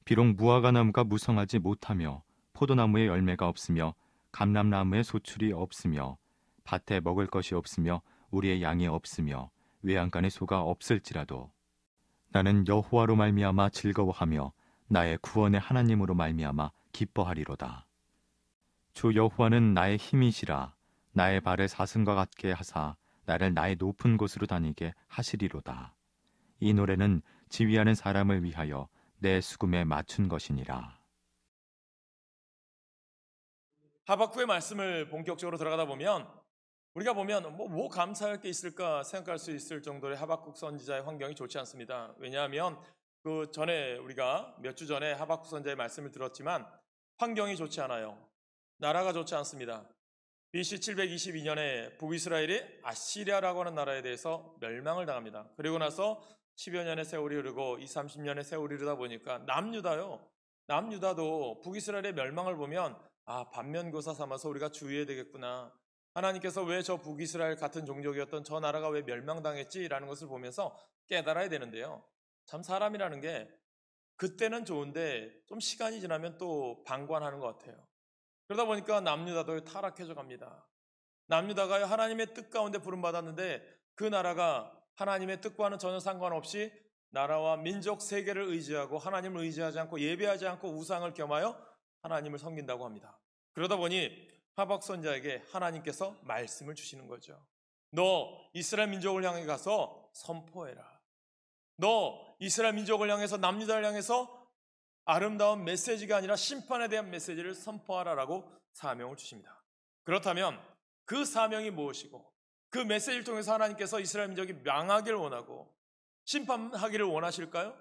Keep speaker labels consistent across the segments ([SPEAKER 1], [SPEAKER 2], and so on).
[SPEAKER 1] 비록 무화과 나무가 무성하지 못하며 포도나무에 열매가 없으며 감람나무에 소출이 없으며 밭에 먹을 것이 없으며 우리의 양이 없으며 외양간에 소가 없을지라도 나는 여호와로 말미암아 즐거워하며 나의 구원의 하나님으로 말미암아 기뻐하리로다. 주 여호와는 나의 힘이시라. 나의 발을 사슴과 같게 하사 나를 나의 높은 곳으로 다니게 하시리로다. 이 노래는 지휘하는 사람을 위하여 내 수금에 맞춘 것이니라.
[SPEAKER 2] 하박국의 말씀을 본격적으로 들어가다 보면 우리가 보면 뭐 감사할 게 있을까 생각할 수 있을 정도의 하박국 선지자의 환경이 좋지 않습니다. 왜냐하면 그 전에 우리가 몇 주 전에 하박국 선지자의 말씀을 들었지만 환경이 좋지 않아요. 나라가 좋지 않습니다. BC 722년에 북이스라엘이 아시리아라고 하는 나라에 대해서 멸망을 당합니다. 그리고 나서 10여 년의 세월이 흐르고 20, 30년의 세월이 흐르다 보니까 남유다도 북이스라엘의 멸망을 보면 반면교사 삼아서 우리가 주의해야 되겠구나. 하나님께서 왜 저 북이스라엘 같은 종족이었던 저 나라가 왜 멸망당했지라는 것을 보면서 깨달아야 되는데요. 참 사람이라는 게 그때는 좋은데 좀 시간이 지나면 또 방관하는 것 같아요. 그러다 보니까 남유다도 타락해져 갑니다. 남유다가 하나님의 뜻 가운데 부름받았는데 그 나라가 하나님의 뜻과는 전혀 상관없이 나라와 민족 세계를 의지하고 하나님을 의지하지 않고 예배하지 않고 우상을 겸하여 하나님을 섬긴다고 합니다. 그러다 보니 하박 선지자에게 하나님께서 말씀을 주시는 거죠. 너 이스라엘 민족을 향해 가서 선포해라. 너 이스라엘 민족을 향해서 남유다를 향해서 아름다운 메시지가 아니라 심판에 대한 메시지를 선포하라라고 사명을 주십니다. 그렇다면 그 사명이 무엇이고 그 메시지를 통해서 하나님께서 이스라엘 민족이 망하기를 원하고 심판하기를 원하실까요?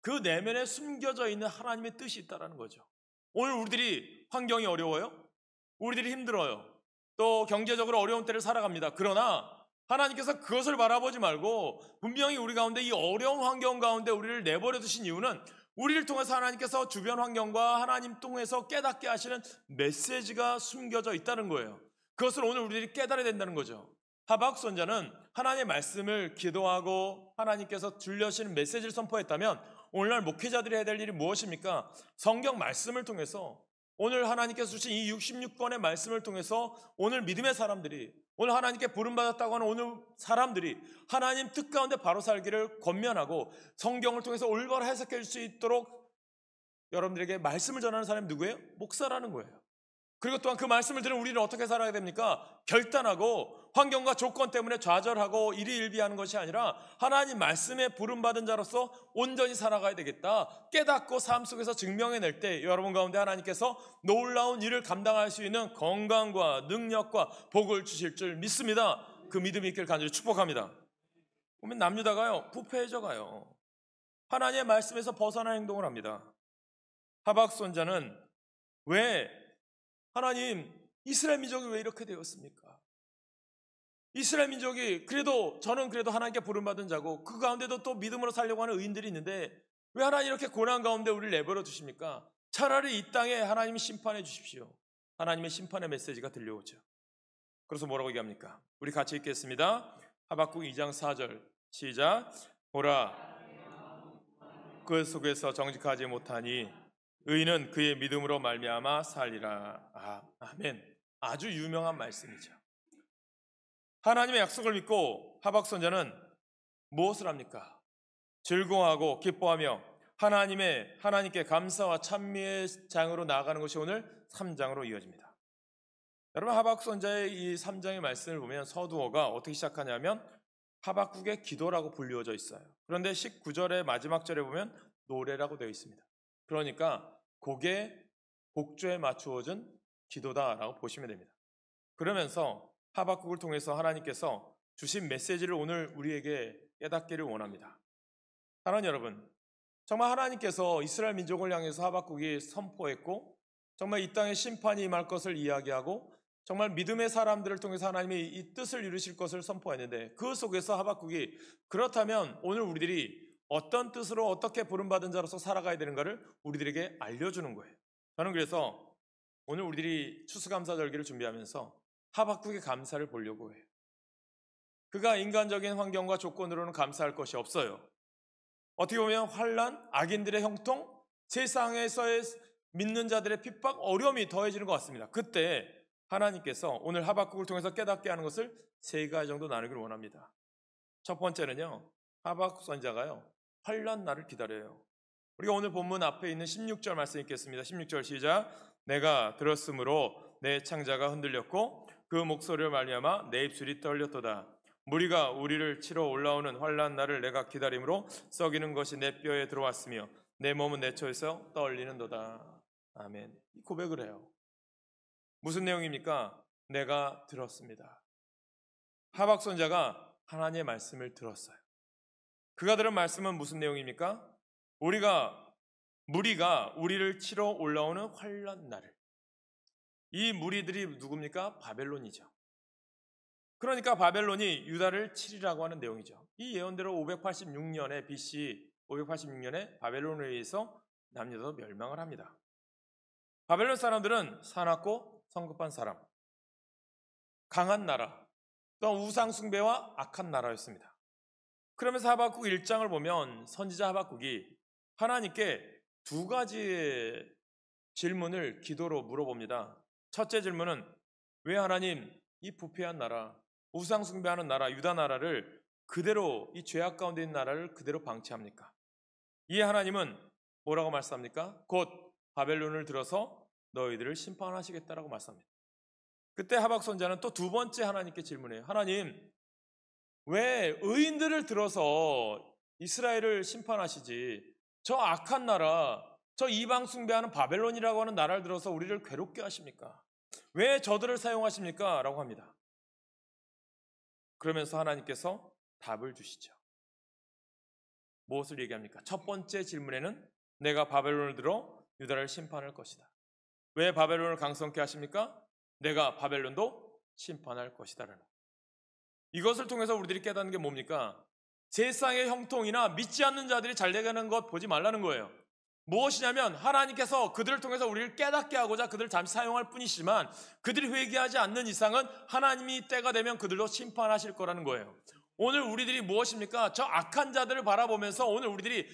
[SPEAKER 2] 그 내면에 숨겨져 있는 하나님의 뜻이 있다는 거죠. 오늘 우리들이 환경이 어려워요. 우리들이 힘들어요. 또 경제적으로 어려운 때를 살아갑니다. 그러나 하나님께서 그것을 바라보지 말고 분명히 우리 가운데 이 어려운 환경 가운데 우리를 내버려 두신 이유는 우리를 통해서 하나님께서 주변 환경과 하나님 통해서 깨닫게 하시는 메시지가 숨겨져 있다는 거예요. 그것을 오늘 우리들이 깨달아야 된다는 거죠. 하박국 선지자는 하나님의 말씀을 기도하고 하나님께서 들려주시는 메시지를 선포했다면 오늘날 목회자들이 해야 될 일이 무엇입니까? 성경 말씀을 통해서 오늘 하나님께서 주신 이 66권의 말씀을 통해서 오늘 믿음의 사람들이 오늘 하나님께 부름받았다고 하는 오늘 사람들이 하나님 뜻 가운데 바로 살기를 권면하고 성경을 통해서 올바로 해석해 줄 수 있도록 여러분들에게 말씀을 전하는 사람이 누구예요? 목사라는 거예요. 그리고 또한 그 말씀을 들은 우리는 어떻게 살아야 됩니까? 결단하고 환경과 조건 때문에 좌절하고 일희일비하는 것이 아니라 하나님 말씀에 부름받은 자로서 온전히 살아가야 되겠다. 깨닫고 삶 속에서 증명해낼 때 여러분 가운데 하나님께서 놀라운 일을 감당할 수 있는 건강과 능력과 복을 주실 줄 믿습니다. 그 믿음이 있기를 간절히 축복합니다. 보면 남유다가요 부패해져 가요. 하나님의 말씀에서 벗어난 행동을 합니다. 하박국 선지자는 왜 하나님 이스라엘 민족이 왜 이렇게 되었습니까? 이스라엘 민족이 저는 그래도 하나님께 부름받은 자고 그 가운데도 또 믿음으로 살려고 하는 의인들이 있는데 왜 하나님 이렇게 고난 가운데 우리를 내버려 두십니까? 차라리 이 땅에 하나님이 심판해 주십시오. 하나님의 심판의 메시지가 들려오죠. 그래서 뭐라고 얘기합니까? 우리 같이 읽겠습니다. 하박국 2장 4절 시작. 보라 그 속에서 정직하지 못하니 의인은 그의 믿음으로 말미암아 살리라. 아멘. 아주 유명한 말씀이죠. 하나님의 약속을 믿고 하박국 선지자는 무엇을 합니까? 즐거워하고 기뻐하며 하나님께 감사와 찬미의 장으로 나아가는 것이 오늘 3장으로 이어집니다. 여러분 하박국 선지자의 이 3장의 말씀을 보면 서두어가 어떻게 시작하냐면 하박국의 기도라고 불리워져 있어요. 그런데 19절의 마지막 절에 보면 노래라고 되어 있습니다. 그러니까 곡의 곡조에 맞추어진 기도다라고 보시면 됩니다. 그러면서 하박국을 통해서 하나님께서 주신 메시지를 오늘 우리에게 깨닫기를 원합니다. 사랑하는 여러분, 정말 하나님께서 이스라엘 민족을 향해서 하박국이 선포했고 정말 이 땅에 심판이 임할 것을 이야기하고 정말 믿음의 사람들을 통해서 하나님이 이 뜻을 이루실 것을 선포했는데 그 속에서 하박국이 그렇다면 오늘 우리들이 어떤 뜻으로 어떻게 부름받은 자로서 살아가야 되는가를 우리들에게 알려주는 거예요. 저는 그래서 오늘 우리들이 추수감사절기를 준비하면서 하박국의 감사를 보려고 해요. 그가 인간적인 환경과 조건으로는 감사할 것이 없어요. 어떻게 보면 환난, 악인들의 형통, 세상에서의 믿는 자들의 핍박, 어려움이 더해지는 것 같습니다. 그때 하나님께서 오늘 하박국을 통해서 깨닫게 하는 것을 세 가지 정도 나누기를 원합니다. 첫 번째는요, 하박국 선지자가요, 환난 날을 기다려요. 우리가 오늘 본문 앞에 있는 16절 말씀 읽겠습니다. 16절 시작. 내가 들었으므로 내 창자가 흔들렸고 그 목소리를 말미암아 내 입술이 떨렸도다. 무리가 우리를 치러 올라오는 환난 날을 내가 기다림으로 썩이는 것이 내 뼈에 들어왔으며 내 몸은 내 처에서 떨리는도다. 아멘. 이 고백을 해요. 무슨 내용입니까? 내가 들었습니다. 하박 선지자가 하나님의 말씀을 들었어요. 그가 들은 말씀은 무슨 내용입니까? 무리가 우리를 치러 올라오는 환난 날을. 이 무리들이 누굽니까? 바벨론이죠. 그러니까 바벨론이 유다를 치리라고 하는 내용이죠. 이 예언대로 586년에 BC 586년에 바벨론에 의해서 남유다도 멸망을 합니다. 바벨론 사람들은 사납고 성급한 사람, 강한 나라, 또 우상 숭배와 악한 나라였습니다. 그러면서 하박국 1장을 보면 선지자 하박국이 하나님께 두 가지의 질문을 기도로 물어봅니다. 첫째 질문은 왜 하나님 이 부패한 나라, 우상 숭배하는 나라, 유다 나라를 그대로 이 죄악 가운데 있는 나라를 그대로 방치합니까? 이에 하나님은 뭐라고 말씀합니까? 곧 바벨론을 들어서 너희들을 심판하시겠다라고 말씀합니다. 그때 하박 선지자는 또 두 번째 하나님께 질문해요. 하나님, 왜 의인들을 들어서 이스라엘을 심판하시지? 저 악한 나라, 저 이방 숭배하는 바벨론이라고 하는 나라를 들어서 우리를 괴롭게 하십니까? 왜 저들을 사용하십니까? 라고 합니다. 그러면서 하나님께서 답을 주시죠. 무엇을 얘기합니까? 첫 번째 질문에는 내가 바벨론을 들어 유다를 심판할 것이다. 왜 바벨론을 강성케 하십니까? 내가 바벨론도 심판할 것이다라는. 이것을 통해서 우리들이 깨닫는 게 뭡니까? 세상의 형통이나 믿지 않는 자들이 잘 되는 것 보지 말라는 거예요. 무엇이냐면 하나님께서 그들을 통해서 우리를 깨닫게 하고자 그들을 잠시 사용할 뿐이지만 그들이 회개하지 않는 이상은 하나님이 때가 되면 그들도 심판하실 거라는 거예요. 오늘 우리들이 무엇입니까? 저 악한 자들을 바라보면서 오늘 우리들이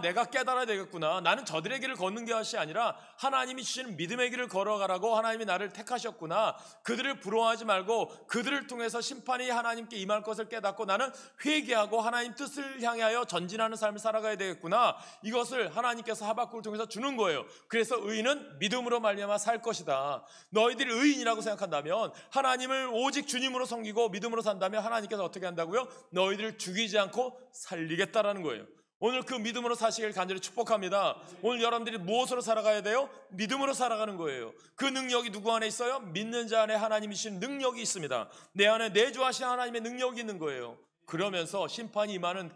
[SPEAKER 2] 내가 깨달아야 되겠구나. 나는 저들의 길을 걷는 것이 아니라 하나님이 주시는 믿음의 길을 걸어가라고 하나님이 나를 택하셨구나. 그들을 부러워하지 말고 그들을 통해서 심판이 하나님께 임할 것을 깨닫고 나는 회개하고 하나님 뜻을 향하여 전진하는 삶을 살아가야 되겠구나. 이것을 하나님께서 하박국을 통해서 주는 거예요. 그래서 의인은 믿음으로 말미암아 살 것이다. 너희들이 의인이라고 생각한다면 하나님을 오직 주님으로 섬기고 믿음으로 산다면 하나님께서 어떻게 한다고요? 너희들을 죽이지 않고 살리겠다라는 거예요. 오늘 그 믿음으로 사시길 간절히 축복합니다. 오늘 여러분들이 무엇으로 살아가야 돼요? 믿음으로 살아가는 거예요. 그 능력이 누구 안에 있어요? 믿는 자 안에 하나님이 주신 능력이 있습니다. 내 안에 내주하신 하나님의 능력이 있는 거예요. 그러면서 심판이 임하는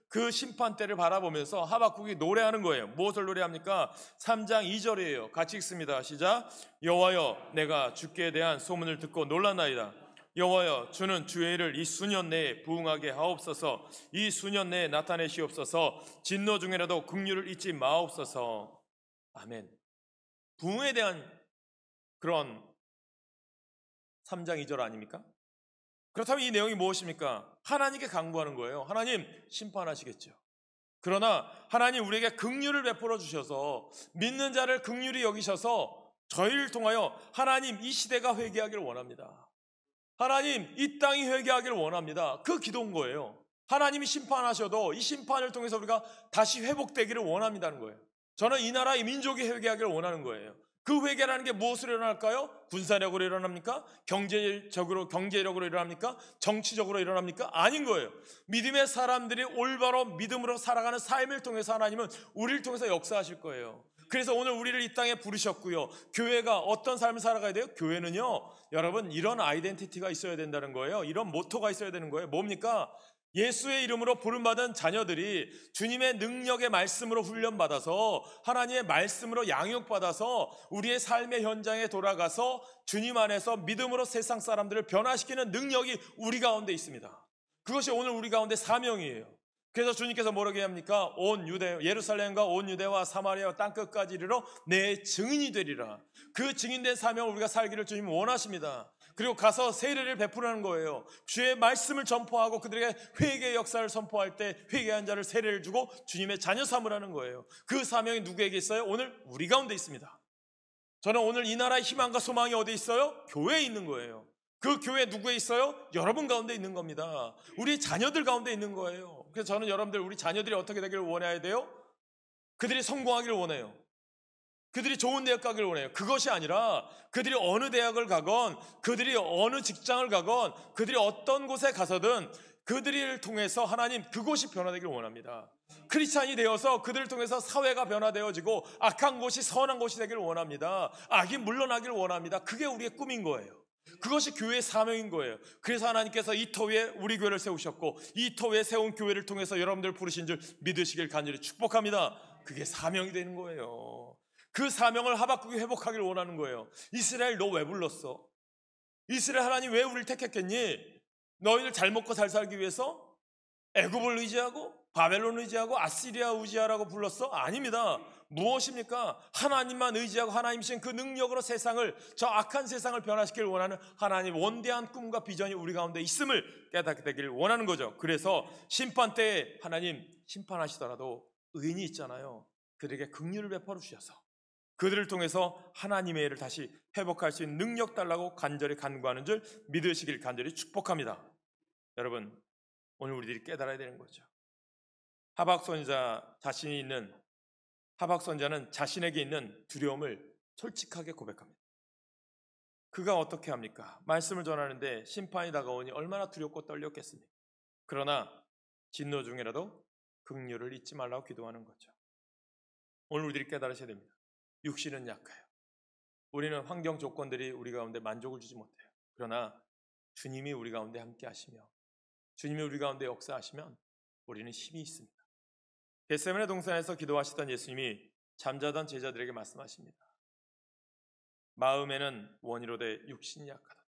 [SPEAKER 2] 그 심판 때를 바라보면서 하박국이 노래하는 거예요. 무엇을 노래합니까? 3장 2절이에요. 같이 읽습니다. 시작. 여호와여, 내가 주께 대한 소문을 듣고 놀랐나이다. 여호와여, 주는 주의 일을 이 수년 내에 부응하게 하옵소서. 이 수년 내에 나타내시옵소서. 진노 중에라도 긍휼을 잊지 마옵소서. 아멘. 부응에 대한 그런 3장 2절 아닙니까? 그렇다면 이 내용이 무엇입니까? 하나님께 강구하는 거예요. 하나님 심판하시겠죠. 그러나 하나님 우리에게 긍휼을 베풀어 주셔서 믿는 자를 긍휼히 여기셔서 저희를 통하여 하나님 이 시대가 회개하기를 원합니다. 하나님 이 땅이 회개하기를 원합니다. 그 기도인 거예요. 하나님이 심판하셔도 이 심판을 통해서 우리가 다시 회복되기를 원합니다는 거예요. 저는 이 나라 이 민족이 회개하기를 원하는 거예요. 그 회개라는 게 무엇으로 일어날까요? 군사력으로 일어납니까? 경제력으로 일어납니까? 정치적으로 일어납니까? 아닌 거예요. 믿음의 사람들이 올바로 믿음으로 살아가는 삶을 통해서 하나님은 우리를 통해서 역사하실 거예요. 그래서 오늘 우리를 이 땅에 부르셨고요. 교회가 어떤 삶을 살아가야 돼요? 교회는요, 여러분 이런 아이덴티티가 있어야 된다는 거예요. 이런 모토가 있어야 되는 거예요. 뭡니까? 예수의 이름으로 부름받은 자녀들이 주님의 능력의 말씀으로 훈련받아서 하나님의 말씀으로 양육받아서 우리의 삶의 현장에 돌아가서 주님 안에서 믿음으로 세상 사람들을 변화시키는 능력이 우리 가운데 있습니다. 그것이 오늘 우리 가운데 사명이에요. 그래서 주님께서 뭐라고 합니까? 예루살렘과 온 유대와 사마리아와 땅끝까지 이르러 내 증인이 되리라. 그 증인된 사명을 우리가 살기를 주님은 원하십니다. 그리고 가서 세례를 베푸라는 거예요. 주의 말씀을 전포하고 그들에게 회개의 역사를 선포할 때 회개한 자를 세례를 주고 주님의 자녀 삼으라는 거예요. 그 사명이 누구에게 있어요? 오늘 우리 가운데 있습니다. 저는 오늘 이 나라의 희망과 소망이 어디 있어요? 교회에 있는 거예요. 그 교회 누구에 있어요? 여러분 가운데 있는 겁니다. 우리 자녀들 가운데 있는 거예요. 그래서 저는 여러분들 우리 자녀들이 어떻게 되기를 원해야 돼요? 그들이 성공하기를 원해요. 그들이 좋은 대학 가기를 원해요. 그것이 아니라 그들이 어느 대학을 가건 그들이 어느 직장을 가건 그들이 어떤 곳에 가서든 그들을 통해서 하나님 그곳이 변화되기를 원합니다. 크리스찬이 되어서 그들을 통해서 사회가 변화되어지고 악한 곳이 선한 곳이 되기를 원합니다. 악이 물러나기를 원합니다. 그게 우리의 꿈인 거예요. 그것이 교회의 사명인 거예요. 그래서 하나님께서 이 터 위에 우리 교회를 세우셨고 이 터 위에 세운 교회를 통해서 여러분들 부르신 줄 믿으시길 간절히 축복합니다. 그게 사명이 되는 거예요. 그 사명을 하박국이 회복하기를 원하는 거예요. 이스라엘 너 왜 불렀어? 이스라엘 하나님 왜 우리를 택했겠니? 너희들 잘 먹고 잘 살기 위해서 애굽을 의지하고 바벨론을 의지하고 아시리아 의지하라고 불렀어? 아닙니다. 무엇입니까? 하나님만 의지하고 하나님이신 그 능력으로 세상을 저 악한 세상을 변화시키길 원하는 하나님 원대한 꿈과 비전이 우리 가운데 있음을 깨닫게 되기를 원하는 거죠. 그래서 심판 때에 하나님 심판하시더라도 의인이 있잖아요. 그들에게 긍휼을 베풀어 주셔서 그들을 통해서 하나님의 애를 다시 회복할 수 있는 능력 달라고 간절히 간구하는 줄 믿으시길 간절히 축복합니다. 여러분 오늘 우리들이 깨달아야 되는 거죠. 하박 선자는 자신에게 있는 두려움을 솔직하게 고백합니다. 그가 어떻게 합니까? 말씀을 전하는데 심판이 다가오니 얼마나 두렵고 떨렸겠습니까? 그러나 진노 중이라도 긍휼을 잊지 말라고 기도하는 거죠. 오늘 우리들이 깨달으셔야 됩니다. 육신은 약해요. 우리는 환경 조건들이 우리 가운데 만족을 주지 못해요. 그러나 주님이 우리 가운데 함께 하시며 주님이 우리 가운데 역사하시면 우리는 힘이 있습니다. 겟세마네 동산에서 기도하시던 예수님이 잠자던 제자들에게 말씀하십니다. 마음에는 원이로되 육신이 약하다.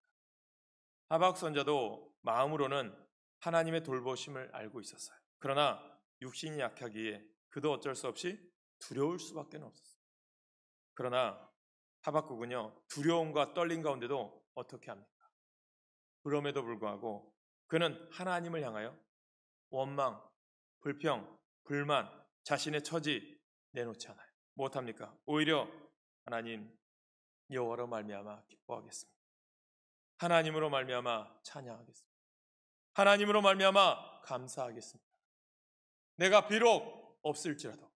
[SPEAKER 2] 하박 선자도 마음으로는 하나님의 돌보심을 알고 있었어요. 그러나 육신이 약하기에 그도 어쩔 수 없이 두려울 수밖에 없었어요. 그러나 하박국은요 두려움과 떨림 가운데도 어떻게 합니까? 그럼에도 불구하고 그는 하나님을 향하여 원망, 불평, 불만, 자신의 처지 내놓지 않아요. 무엇합니까? 오히려 하나님 여호와로 말미암아 기뻐하겠습니다. 하나님으로 말미암아 찬양하겠습니다. 하나님으로 말미암아 감사하겠습니다. 내가 비록 없을지라도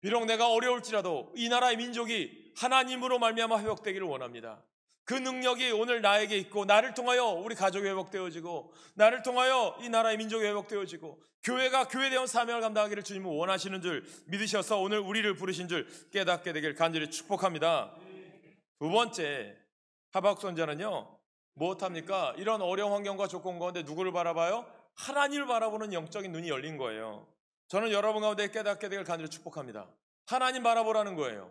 [SPEAKER 2] 비록 내가 어려울지라도 이 나라의 민족이 하나님으로 말미암아 회복되기를 원합니다. 그 능력이 오늘 나에게 있고 나를 통하여 우리 가족이 회복되어지고 나를 통하여 이 나라의 민족이 회복되어지고 교회가 교회대원 사명을 감당하기를 주님은 원하시는 줄 믿으셔서 오늘 우리를 부르신 줄 깨닫게 되길 간절히 축복합니다. 두 번째 하박 선자는요 무엇합니까? 이런 어려운 환경과 조건 가운데 누구를 바라봐요? 하나님을 바라보는 영적인 눈이 열린 거예요. 저는 여러분 가운데 깨닫게 되길 간절히 축복합니다. 하나님 바라보라는 거예요.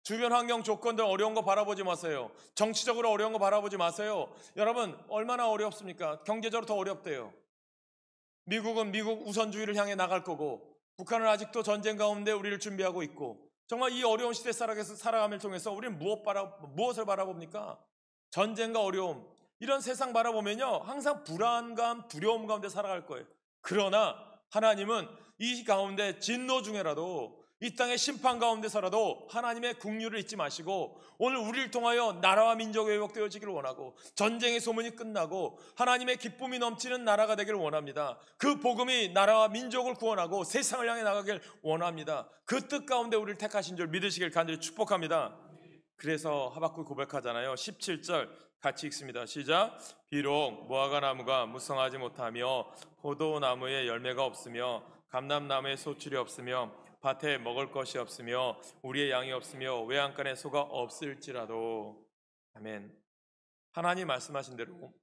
[SPEAKER 2] 주변 환경 조건들 어려운 거 바라보지 마세요. 정치적으로 어려운 거 바라보지 마세요. 여러분 얼마나 어렵습니까? 경제적으로 더 어렵대요. 미국은 미국 우선주의를 향해 나갈 거고 북한은 아직도 전쟁 가운데 우리를 준비하고 있고 정말 이 어려운 시대 살아감을 통해서 우리는 무엇을 바라봅니까? 전쟁과 어려움 이런 세상 바라보면요 항상 불안감, 두려움 가운데 살아갈 거예요. 그러나 하나님은 이 가운데 진노 중에라도 이 땅의 심판 가운데서라도 하나님의 긍휼을 잊지 마시고 오늘 우리를 통하여 나라와 민족이 회복되어지기를 원하고 전쟁의 소문이 끝나고 하나님의 기쁨이 넘치는 나라가 되기를 원합니다. 그 복음이 나라와 민족을 구원하고 세상을 향해 나가길 원합니다. 그 뜻 가운데 우리를 택하신 줄 믿으시길 간절히 축복합니다. 그래서 하박국 고백하잖아요. 17절 같이 읽습니다. 시작. 비록 무화과 나무가 무성하지 못하며 포도나무에 열매가 없으며 감람나무에 소출이 없으며 밭에 먹을 것이 없으며 우리의 양이 없으며 외양간에 소가 없을지라도 아멘. 하나님 말씀하신 대로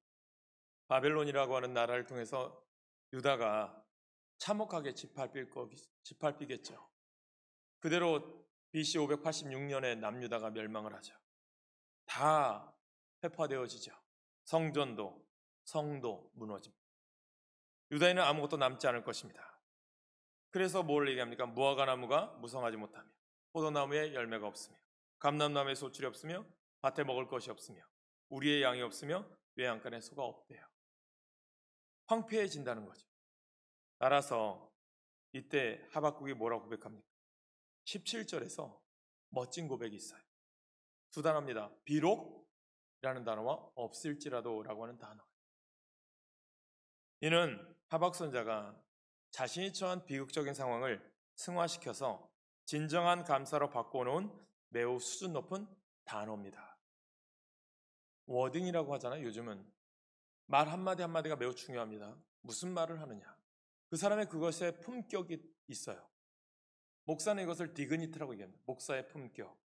[SPEAKER 2] 바벨론이라고 하는 나라를 통해서 유다가 참혹하게 짓밟히겠죠. 그대로 BC 586년에 남유다가 멸망을 하죠. 다 회파되어지죠. 성전도 성도 무너집니다. 유다에는 아무것도 남지 않을 것입니다. 그래서 뭘 얘기합니까? 무화과 나무가 무성하지 못하며 포도나무에 열매가 없으며 감람나무에 소출이 없으며 밭에 먹을 것이 없으며 우리의 양이 없으며 외양간에 소가 없대요. 황폐해진다는 거죠. 따라서 이때 하박국이 뭐라고 고백합니까? 17절에서 멋진 고백이 있어요. 두 단어입니다. 비록이라는 단어와 없을지라도라고 하는 단어. 이는 하박 선자가 자신이 처한 비극적인 상황을 승화시켜서 진정한 감사로 바꿔놓은 매우 수준 높은 단어입니다. 워딩이라고 하잖아요. 요즘은 말 한마디 한마디가 매우 중요합니다. 무슨 말을 하느냐, 그 사람의 그것에 품격이 있어요. 목사는 이것을 디그니티라고 얘기합니다. 목사의 품격,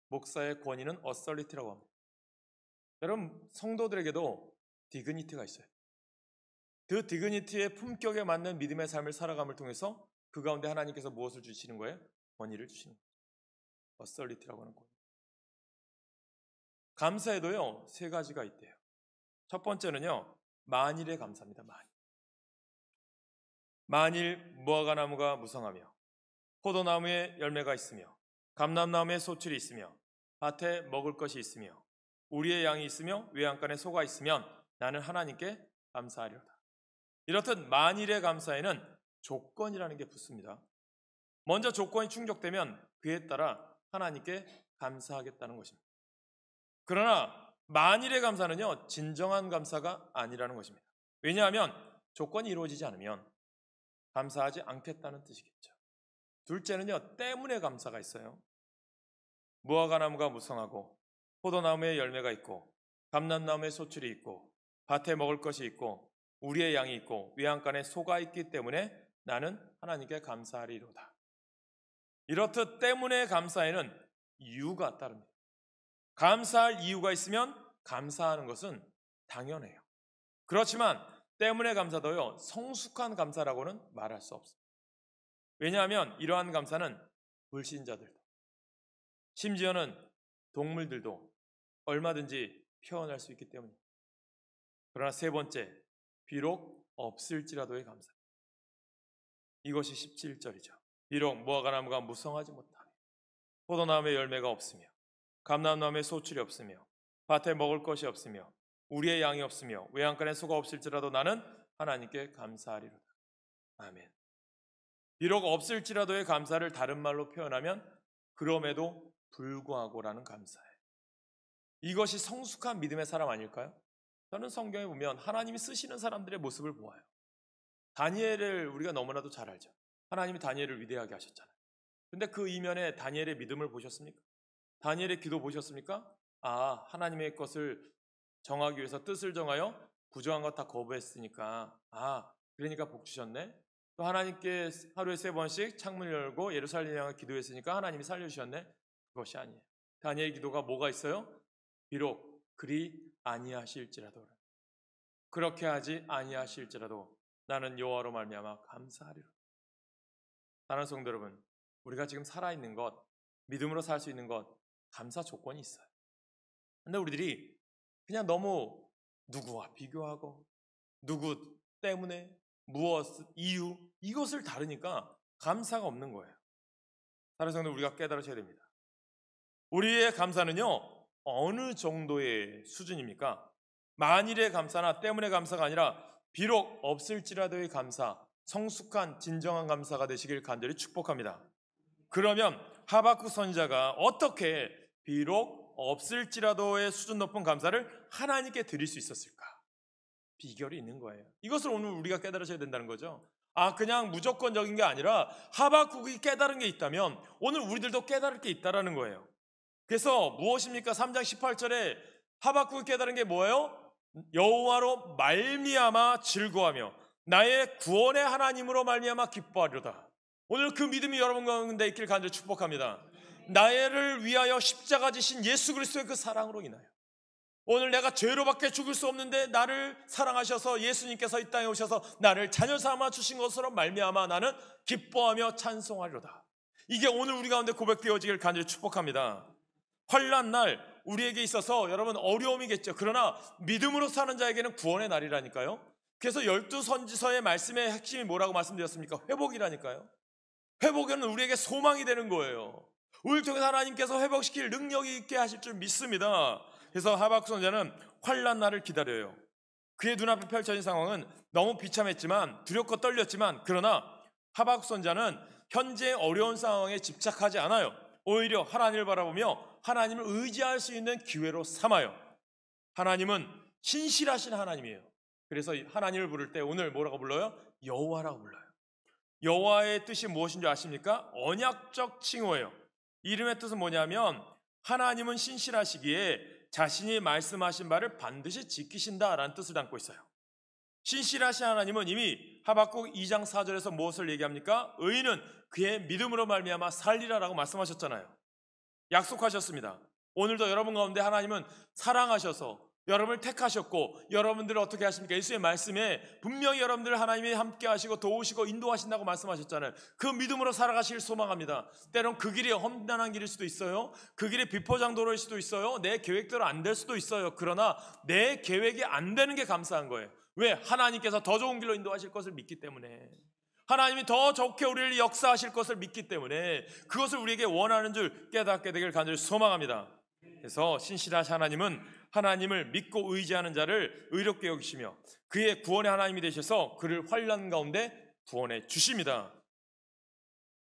[SPEAKER 2] 목사의 권위는 어설리티라고 합니다. 여러분, 성도들에게도 디그니티가 있어요. 그 디그니티의 품격에 맞는 믿음의 삶을 살아감을 통해서 그 가운데 하나님께서 무엇을 주시는 거예요? 권위를 주시는 거예요. 어설리티라고 하는 거예요. 감사에도요, 세 가지가 있대요. 첫 번째는요, 만일의 감사입니다. 만일 무화과 나무가 무성하며 포도나무에 열매가 있으며 감람나무에 소출이 있으며 밭에 먹을 것이 있으며 우리의 양이 있으며 외양간에 소가 있으면 나는 하나님께 감사하리로다. 이렇듯 만일의 감사에는 조건이라는 게 붙습니다. 먼저 조건이 충족되면 그에 따라 하나님께 감사하겠다는 것입니다. 그러나 만일의 감사는요, 진정한 감사가 아니라는 것입니다. 왜냐하면 조건이 이루어지지 않으면 감사하지 않겠다는 뜻이겠죠. 둘째는요, 때문에 감사가 있어요. 무화과 나무가 무성하고 포도나무에 열매가 있고 감람나무에 소출이 있고 밭에 먹을 것이 있고 우리의 양이 있고 외양간에 소가 있기 때문에 나는 하나님께 감사하리로다. 이렇듯 때문에 감사에는 이유가 따릅니다. 감사할 이유가 있으면 감사하는 것은 당연해요. 그렇지만 때문에 감사도요, 성숙한 감사라고는 말할 수 없습니다. 왜냐하면 이러한 감사는 불신자들도, 심지어는 동물들도 얼마든지 표현할 수 있기 때문입니다. 그러나 세 번째, 비록 없을지라도의 감사. 이것이 17절이죠. 비록 무화과 나무가 무성하지 못하며 포도나무에 열매가 없으며 감람나무에 소출이 없으며 밭에 먹을 것이 없으며 우리의 양이 없으며 외양간에 소가 없을지라도 나는 하나님께 감사하리로다. 아멘. 비록 없을지라도의 감사를 다른 말로 표현하면 그럼에도 불구하고라는 감사예요. 이것이 성숙한 믿음의 사람 아닐까요? 저는 성경에 보면 하나님이 쓰시는 사람들의 모습을 보아요. 다니엘을 우리가 너무나도 잘 알죠. 하나님이 다니엘을 위대하게 하셨잖아요. 근데 그 이면에 다니엘의 믿음을 보셨습니까? 다니엘의 기도 보셨습니까? 아, 하나님의 것을 정하기 위해서 뜻을 정하여 부정한 것 다 거부했으니까, 그러니까 복 주셨네. 또 하나님께 하루에 3번씩 창문을 열고 예루살렘 향해 기도했으니까 하나님이 살려주셨네. 그것이 아니에요. 다니엘의 기도가 뭐가 있어요? 비록 그리 아니하실지라도, 그렇게 하지 아니하실지라도 나는 여호와로 말미암아 감사하리라. 사랑하는 성도 여러분, 우리가 지금 살아있는 것, 믿음으로 살 수 있는 것, 감사 조건이 있어요. 근데 우리들이 그냥 너무 누구와 비교하고 누구 때문에 무엇, 이유, 이것을 다루니까 감사가 없는 거예요. 사랑하는 성도, 우리가 깨달으셔야 됩니다. 우리의 감사는요, 어느 정도의 수준입니까? 만일의 감사나 때문에 감사가 아니라 비록 없을지라도의 감사, 성숙한 진정한 감사가 되시길 간절히 축복합니다. 그러면 하박국 선지자가 어떻게 비록 없을지라도의 수준 높은 감사를 하나님께 드릴 수 있었을까? 비결이 있는 거예요. 이것을 오늘 우리가 깨달으셔야 된다는 거죠. 그냥 무조건적인 게 아니라 하박국이 깨달은 게 있다면 오늘 우리들도 깨달을 게 있다라는 거예요. 그래서 무엇입니까? 3장 18절에 하박국이 깨달은 게 뭐예요? 여호와로 말미암아 즐거워하며 나의 구원의 하나님으로 말미암아 기뻐하리로다. 오늘 그 믿음이 여러분 가운데 있길 간절히 축복합니다. 나를 위하여 십자가 지신 예수 그리스도의 그 사랑으로 인하여 오늘 내가 죄로밖에 죽을 수 없는데 나를 사랑하셔서 예수님께서 이 땅에 오셔서 나를 자녀 삼아 주신 것으로 말미암아 나는 기뻐하며 찬송하리로다. 이게 오늘 우리 가운데 고백되어지길 간절히 축복합니다. 환난 날 우리에게 있어서 여러분 어려움이겠죠. 그러나 믿음으로 사는 자에게는 구원의 날이라니까요. 그래서 12선지서의 말씀의 핵심이 뭐라고 말씀드렸습니까? 회복이라니까요. 회복은 우리에게 소망이 되는 거예요. 우리를 통해서 하나님께서 회복시킬 능력이 있게 하실 줄 믿습니다. 그래서 하박국 선지자는 환난 날을 기다려요. 그의 눈앞에 펼쳐진 상황은 너무 비참했지만 두렵고 떨렸지만 그러나 하박국 선자는 현재 어려운 상황에 집착하지 않아요. 오히려 하나님을 바라보며 하나님을 의지할 수 있는 기회로 삼아요. 하나님은 신실하신 하나님이에요. 그래서 하나님을 부를 때 오늘 뭐라고 불러요? 여호와라고 불러요. 여호와의 뜻이 무엇인 줄 아십니까? 언약적 칭호예요. 이름의 뜻은 뭐냐면 하나님은 신실하시기에 자신이 말씀하신 바를 반드시 지키신다라는 뜻을 담고 있어요. 신실하신 하나님은 이미 하박국 2장 4절에서 무엇을 얘기합니까? 의인은 그의 믿음으로 말미암아 살리라라고 말씀하셨잖아요. 약속하셨습니다. 오늘도 여러분 가운데 하나님은 사랑하셔서 여러분을 택하셨고 여러분들을 어떻게 하십니까? 예수의 말씀에 분명히 여러분들을 하나님이 함께 하시고 도우시고 인도하신다고 말씀하셨잖아요. 그 믿음으로 살아가시길 소망합니다. 때론 그 길이 험난한 길일 수도 있어요. 그 길이 비포장도로일 수도 있어요. 내 계획대로 안 될 수도 있어요. 그러나 내 계획이 안 되는 게 감사한 거예요. 왜? 하나님께서 더 좋은 길로 인도하실 것을 믿기 때문에, 하나님이 더 좋게 우리를 역사하실 것을 믿기 때문에 그것을 우리에게 원하는 줄 깨닫게 되길 간절히 소망합니다. 그래서 신실하신 하나님은 하나님을 믿고 의지하는 자를 의롭게 여기시며 그의 구원의 하나님이 되셔서 그를 환난 가운데 구원해 주십니다.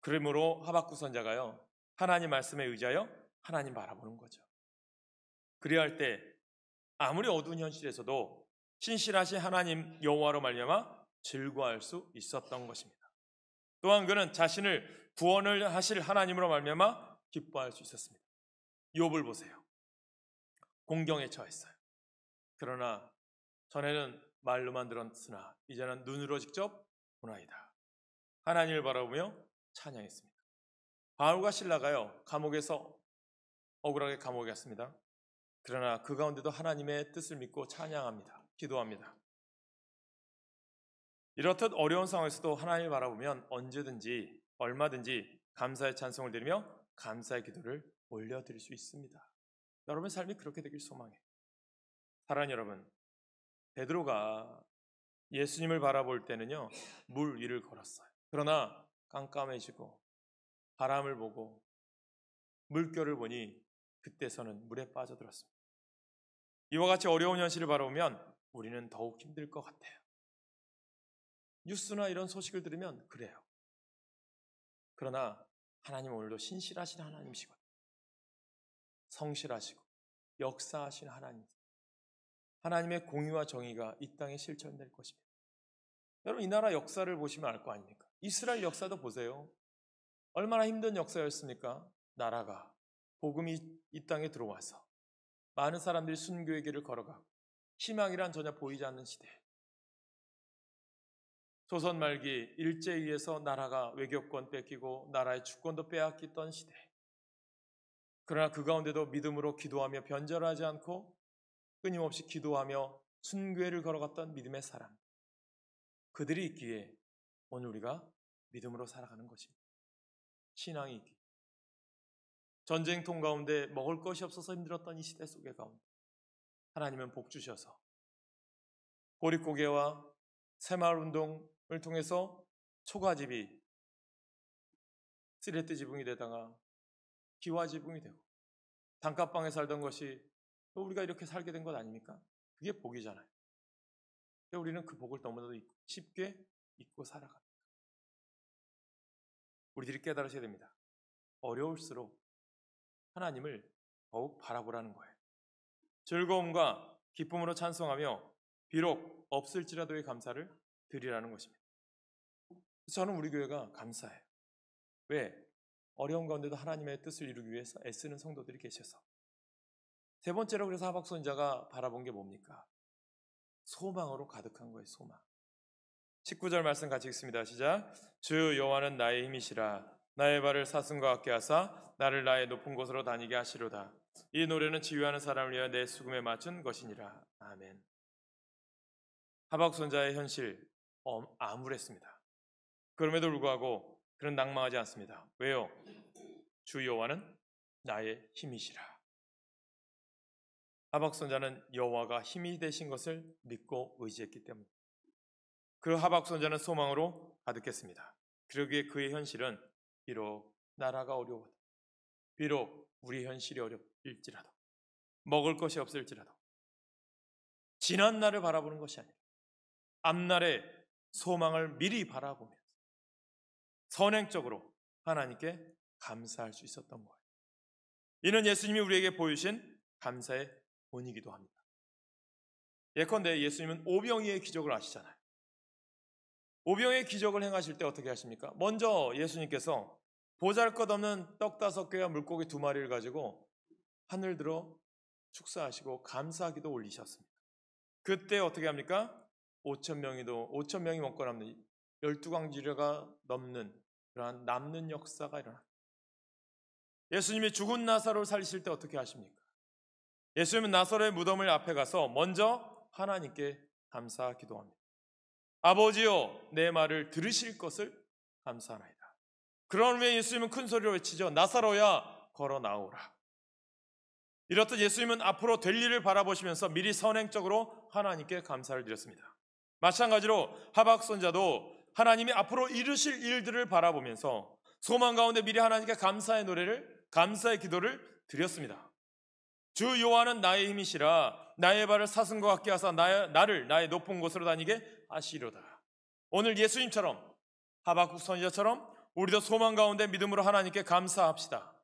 [SPEAKER 2] 그러므로 하박국 선자가요, 하나님 말씀에 의지하여 하나님 바라보는 거죠. 그래야 할 때 아무리 어두운 현실에서도 신실하신 하나님 여호와로 말미암아 즐거워할 수 있었던 것입니다. 또한 그는 자신을 구원을 하실 하나님으로 말미암아 기뻐할 수 있었습니다. 욥을 보세요. 공경에 처했어요. 그러나 전에는 말로만 들었으나 이제는 눈으로 직접 보나이다. 하나님을 바라보며 찬양했습니다. 바울과 실라가요, 감옥에서 억울하게 감옥에 갔습니다. 그러나 그 가운데도 하나님의 뜻을 믿고 찬양합니다. 기도합니다. 이렇듯 어려운 상황에서도 하나님을 바라보면 언제든지 얼마든지 감사의 찬송을 드리며 감사의 기도를 올려드릴 수 있습니다. 여러분의 삶이 그렇게 되길 소망해요. 사랑하는 여러분, 베드로가 예수님을 바라볼 때는요, 물 위를 걸었어요. 그러나 깜깜해지고 바람을 보고 물결을 보니 그때서는 물에 빠져들었습니다. 이와 같이 어려운 현실을 바라보면 우리는 더욱 힘들 것 같아요. 뉴스나 이런 소식을 들으면 그래요. 그러나 하나님은 오늘도 신실하신 하나님이시거든요. 성실하시고 역사하신 하나님, 하나님의 공의와 정의가 이 땅에 실천될 것입니다. 여러분, 이 나라 역사를 보시면 알 거 아닙니까? 이스라엘 역사도 보세요. 얼마나 힘든 역사였습니까? 나라가, 복음이 이 땅에 들어와서 많은 사람들이 순교의 길을 걸어가고 희망이란 전혀 보이지 않는 시대, 조선 말기 일제에 의해서 나라가 외교권 뺏기고 나라의 주권도 빼앗겼던 시대, 그러나 그 가운데도 믿음으로 기도하며 변절하지 않고 끊임없이 기도하며 순교를 걸어갔던 믿음의 사람, 그들이 있기에 오늘 우리가 믿음으로 살아가는 것입니다. 신앙이 있기에. 전쟁통 가운데 먹을 것이 없어서 힘들었던 이 시대 속의 가운데 하나님은 복 주셔서 보릿고개와 새마을운동을 통해서 초가집이 쓰레트 지붕이 되다가 기와 지붕이 되고 단칸방에 살던 것이 또 우리가 이렇게 살게 된 것 아닙니까? 그게 복이잖아요. 근데 우리는 그 복을 너무나도 쉽게 잊고 살아갑니다. 우리들이 깨달으셔야 됩니다. 어려울수록 하나님을 더욱 바라보라는 거예요. 즐거움과 기쁨으로 찬송하며 비록 없을지라도의 감사를 드리라는 것입니다. 저는 우리 교회가 감사해요. 왜? 어려운 가운데도 하나님의 뜻을 이루기 위해서 애쓰는 성도들이 계셔서. 세 번째로 그래서 하박국 선지자가 바라본 게 뭡니까? 소망으로 가득한 거예요. 소망. 19절 말씀 같이 읽습니다. 시작. 주 여호와는 나의 힘이시라. 나의 발을 사슴과 같게 하사 나를 나의 높은 곳으로 다니게 하시로다. 이 노래는 지휘하는 사람을 위하여 내 수금에 맞춘 것이니라. 아멘. 하박국 선지자의 현실 암울했습니다. 그럼에도 불구하고 그는 낭망하지 않습니다. 왜요? 주 여호와는 나의 힘이시라. 하박국 선지자는 여호와가 힘이 되신 것을 믿고 의지했기 때문입니다. 그 하박국 선지자는 소망으로 가득했습니다. 그러기에 그의 현실은 비록 나라가 어려워도, 비록 우리 현실이 어렵일지라도, 먹을 것이 없을지라도, 지난 날을 바라보는 것이 아니라 앞날의 소망을 미리 바라보면서 선행적으로 하나님께 감사할 수 있었던 거예요. 이는 예수님이 우리에게 보여주신 감사의 본이기도 합니다. 예컨대 예수님은 오병이의 기적을 아시잖아요. 오병이의 기적을 행하실 때 어떻게 하십니까? 먼저 예수님께서 보잘것없는 떡 5개와 물고기 2마리를 가지고 하늘 들어 축사하시고 감사기도 올리셨습니다. 그때 어떻게 합니까? 5,000명이 먹고 남는 12광지려가 넘는 그러한 남는 역사가 일어납니다. 예수님이 죽은 나사로를 살리실 때 어떻게 하십니까? 예수님은 나사로의 무덤을 앞에 가서 먼저 하나님께 감사 기도합니다. 아버지여, 내 말을 들으실 것을 감사하나이다. 그런 후에 예수님은 큰 소리로 외치죠. 나사로야, 걸어 나오라. 이렇듯 예수님은 앞으로 될 일을 바라보시면서 미리 선행적으로 하나님께 감사를 드렸습니다. 마찬가지로 하박국 선지자도 하나님이 앞으로 이루실 일들을 바라보면서 소망 가운데 미리 하나님께 감사의 기도를 드렸습니다. 주 여호와는 나의 힘이시라 나의 발을 사슴과 같게 하사 나를 나의 높은 곳으로 다니게 하시리로다. 오늘 예수님처럼 하박국 선지자처럼 우리도 소망 가운데 믿음으로 하나님께 감사합시다.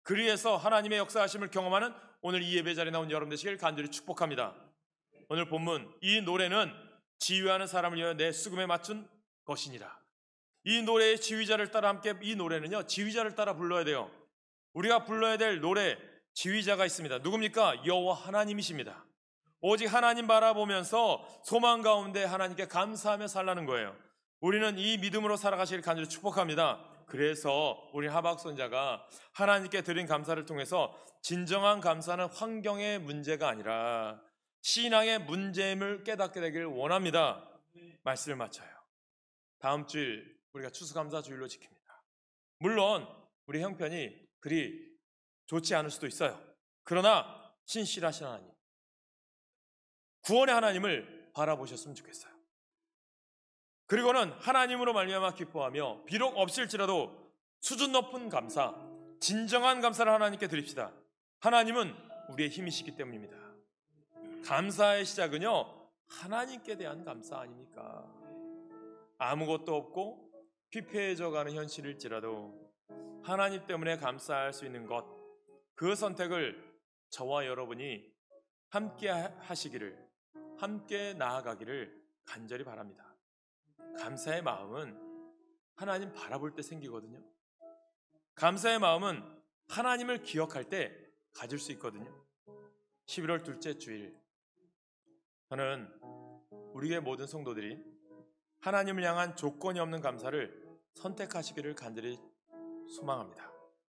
[SPEAKER 2] 그리해서 하나님의 역사하심을 경험하는 오늘 이 예배 자리에 나온 여러분 되시길 간절히 축복합니다. 오늘 본문 이 노래는 지휘하는 사람을 위하여 내 수금에 맞춘 것이니라. 이 노래의 지휘자를 따라 함께 이 노래는요 지휘자를 따라 불러야 돼요. 우리가 불러야 될 노래 지휘자가 있습니다. 누굽니까? 여호와 하나님이십니다. 오직 하나님 바라보면서 소망 가운데 하나님께 감사하며 살라는 거예요. 우리는 이 믿음으로 살아가시길 간절히 축복합니다. 그래서 우리 하박국 선지자가 하나님께 드린 감사를 통해서 진정한 감사는 환경의 문제가 아니라 신앙의 문제임을 깨닫게 되길 원합니다. 말씀을 마쳐요. 다음 주일 우리가 추수감사 주일로 지킵니다. 물론 우리 형편이 그리 좋지 않을 수도 있어요. 그러나 신실하신 하나님, 구원의 하나님을 바라보셨으면 좋겠어요. 그리고는 하나님으로 말미암아 기뻐하며 비록 없을지라도 수준 높은 감사, 진정한 감사를 하나님께 드립시다. 하나님은 우리의 힘이시기 때문입니다. 감사의 시작은요 하나님께 대한 감사 아닙니까? 아무것도 없고 피폐해져가는 현실일지라도 하나님 때문에 감사할 수 있는 것, 그 선택을 저와 여러분이 함께 하시기를, 함께 나아가기를 간절히 바랍니다. 감사의 마음은 하나님 바라볼 때 생기거든요. 감사의 마음은 하나님을 기억할 때 가질 수 있거든요. 11월 둘째 주일, 저는 우리의 모든 성도들이 하나님을 향한 조건이 없는 감사를 선택하시기를 간절히 소망합니다.